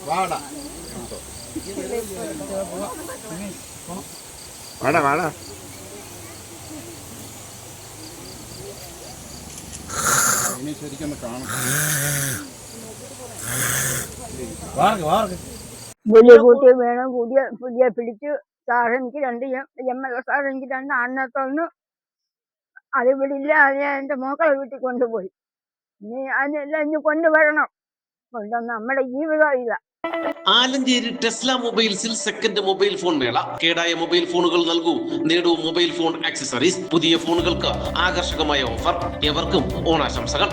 വാടാ ഇനി ശരിക്കും കാണും. വലിയ കൂട്ടി വേണം. പുതിയ പിടിച്ചു. സാർ എനിക്ക് 2 MLA സാർ എനിക്ക് 2 ആണിനെ തന്നു. അത് ഇവിടെ ഇല്ല. അത് ഞാൻ എൻ്റെ മക്കളെ വീട്ടിൽ കൊണ്ടുപോയി. ഇനി അതിനെല്ലാം ഇനി കൊണ്ടുവരണം. കൊണ്ടുവന്ന് നമ്മുടെ ജീവിതം ഇല്ല. ആലഞ്ചേരി ടെസ്ല മൊബൈൽസിൽ സെക്കൻഡ് മൊബൈൽ ഫോൺ മേള. കേടായ മൊബൈൽ ഫോണുകൾ നൽകൂ, നേടൂ മൊബൈൽ ഫോൺ ആക്സസറീസ്. പുതിയ ഫോണുകൾക്ക് ആകർഷകമായ ഓഫർ. എവർക്കും ഓണാശംസകൾ.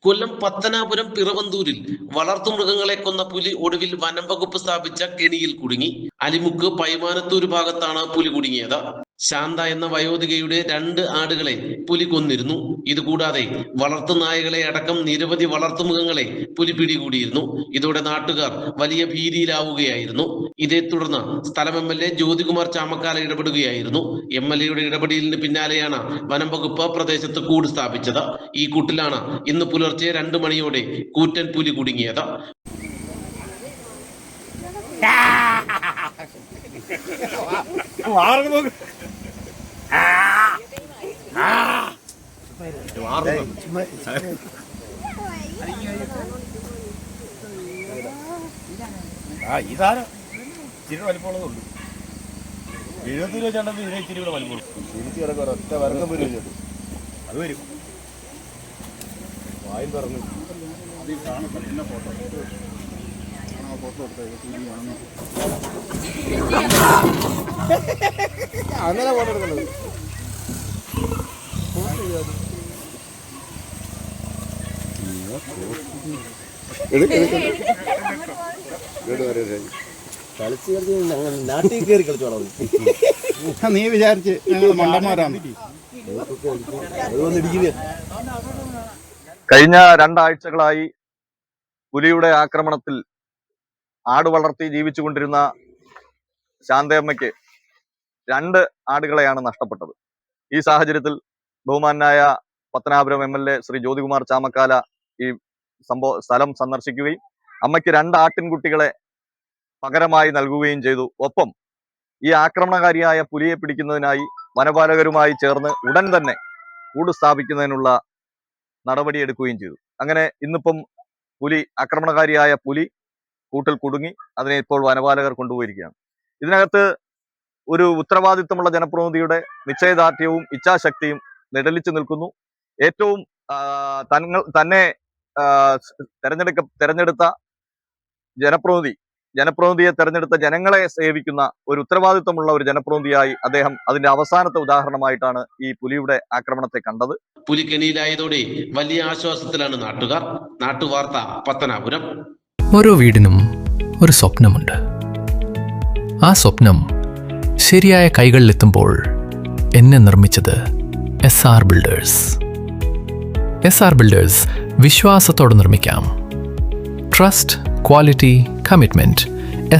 കൊല്ലം പത്തനാപുരം പിറവന്തൂരിൽ വളർത്തുമൃഗങ്ങളെ കൊന്ന പുലി ഒടുവിൽ വനം വകുപ്പ് സ്ഥാപിച്ച കെണിയിൽ കുടുങ്ങി. അലിമുക്ക് പൈമാനത്തൂർ ഭാഗത്താണ് പുലി കുടുങ്ങിയത്. ശാന്ത എന്ന വയോധികയുടെ 2 ആടുകളെ പുലി കൊന്നിരുന്നു. ഇതുകൂടാതെ വളർത്തുനായകളെ അടക്കം നിരവധി വളർത്തുമൃഗങ്ങളെ പുലി പിടികൂടിയിരുന്നു. ഇതോടെ നാട്ടുകാർ വലിയ ഭീതിയിലാവുകയായിരുന്നു. ഇതേ തുടർന്ന് സ്ഥലം MLA ജ്യോതികുമാർ ചാമക്കാല ഇടപെടുകയായിരുന്നു. MLAയുടെ ഇടപെടലിന് പിന്നാലെയാണ് വനം വകുപ്പ് പ്രദേശത്ത് കൂട് സ്ഥാപിച്ചത്. ഈ കൂട്ടിലാണ് ഇന്ന് പുലർച്ചെ 2 മണിയോടെ കൂറ്റൻ പുലി കുടുങ്ങിയത്. ഈ സാധനം ഇച്ചിരി വലിപ്പമുള്ളതുള്ളൂ. 70 രൂപ ചേട്ടൻ ഇതിനെ ഇച്ചിരി കൂടെ വലിപ്പമുള്ളൂ. തിരിച്ചു കിടക്കുക ഒറ്റ വർഗം വരും. അത് വരും. വായും തുറന്നു ഫോട്ടോ അങ്ങനെ ഫോട്ടോ എടുക്കുന്നത്. കളിച്ച് നാട്ടിൽ കയറി കളിച്ചോളാം. നീ വിചാരിച്ച് ഞങ്ങൾ മണ്ടന്മാരാണ്. കഴിഞ്ഞ 2 ആഴ്ചകളായി പുലിയുടെ ആക്രമണത്തിൽ ആട് വളർത്തി ജീവിച്ചുകൊണ്ടിരുന്ന ശാന്തയമ്മയ്ക്ക് 2 ആടുകളെയാണ് നഷ്ടപ്പെട്ടത്. ഈ സാഹചര്യത്തിൽ ബഹുമാനായ പത്തനാപുരം MLA ശ്രീ ജ്യോതികുമാർ ചാമക്കാല ഈ സ്ഥലം സന്ദർശിക്കുകയും അമ്മയ്ക്ക് 2 ആട്ടിൻകുട്ടികളെ പകരമായി നൽകുകയും ചെയ്തു. ഒപ്പം ഈ ആക്രമണകാരിയായ പുലിയെ പിടിക്കുന്നതിനായി വനപാലകരുമായി ചേർന്ന് ഉടൻ തന്നെ കൂട് സ്ഥാപിക്കുന്നതിനുള്ള നടപടിയെടുക്കുകയും ചെയ്തു. അങ്ങനെ ഇന്നിപ്പം ആക്രമണകാരിയായ പുലി കൂട്ടിൽ കുടുങ്ങി. അതിനെ ഇപ്പോൾ വനപാലകർ കൊണ്ടുപോയിരിക്കുകയാണ്. ഇതിനകത്ത് ഒരു ഉത്തരവാദിത്തമുള്ള ജനപ്രതിനിധിയുടെ നിശ്ചയദാർഢ്യവും ഇച്ഛാശക്തിയും നിഴലിച്ചു നിൽക്കുന്നു. ഏറ്റവും തന്നെ തെരഞ്ഞെടുത്ത ജനപ്രതിനിധിയെ തെരഞ്ഞെടുത്ത ജനങ്ങളെ സേവിക്കുന്ന ഒരു ഉത്തരവാദിത്തമുള്ള ഒരു ജനപ്രതിനിധിയായി അദ്ദേഹം അതിന്റെ അവസാനത്തെ ഉദാഹരണമായിട്ടാണ് ഈ പുലിയുടെ ആക്രമണത്തെ കണ്ടത്. പുലിക്കെണിയിലായതോടെ വലിയ ആശ്വാസത്തിലാണ് നാട്ടുകാർ. നാട്ടുവാർത്ത പത്തനാപുരം. ഓരോ വീടിനും ഒരു സ്വപ്നമുണ്ട്. ആ സ്വപ്നം ശരിയായ കൈകളിലെത്തുമ്പോൾ എന്നെ നിർമ്മിച്ചത് SR ബിൽഡേഴ്സ്. SR ബിൽഡേഴ്സ് വിശ്വാസത്തോടെ നിർമ്മിക്കാം. Trust, quality, commitment.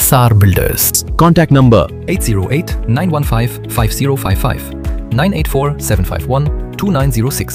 SR builders. Contact number 808-915-5055, 984-751-2906.